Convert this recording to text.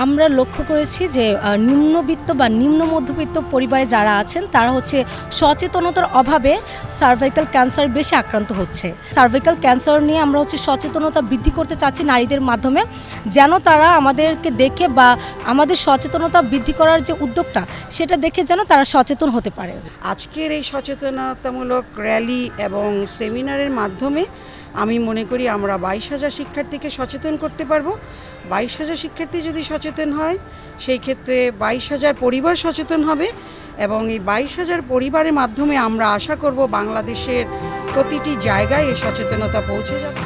আমরা লক্ষ্য করেছি যে নিম্নবিত্ত বা নিম্ন মধ্যবিত্ত পরিবারে যারা আছেন তারা হচ্ছে সচেতনতার অভাবে সার্ভাইকাল ক্যান্সার বেশি আক্রান্ত হচ্ছে। সার্ভাইকাল ক্যান্সার নিয়ে আমরা হচ্ছে সচেতনতা বৃদ্ধি করতে চাচ্ছি নারীদের মাধ্যমে, যেন তারা আমাদেরকে দেখে বা আমাদের সচেতনতা বৃদ্ধি করার যে উদ্যোগটা সেটা দেখে যেন তারা সচেতন হতে পারে। আজকের এই সচেতনতামূলক র্যালি এবং সেমিনারের মাধ্যমে আমি মনে করি আমরা 22,000 শিক্ষার্থীকে সচেতন করতে পারবো। 22,000 শিক্ষার্থী যদি সচেতন হয় সেই ক্ষেত্রে 22,000 পরিবার সচেতন হবে এবং এই 22,000 পরিবারের মাধ্যমে আমরা আশা করব বাংলাদেশের প্রতিটি জায়গায় এই সচেতনতা পৌঁছে যাবে।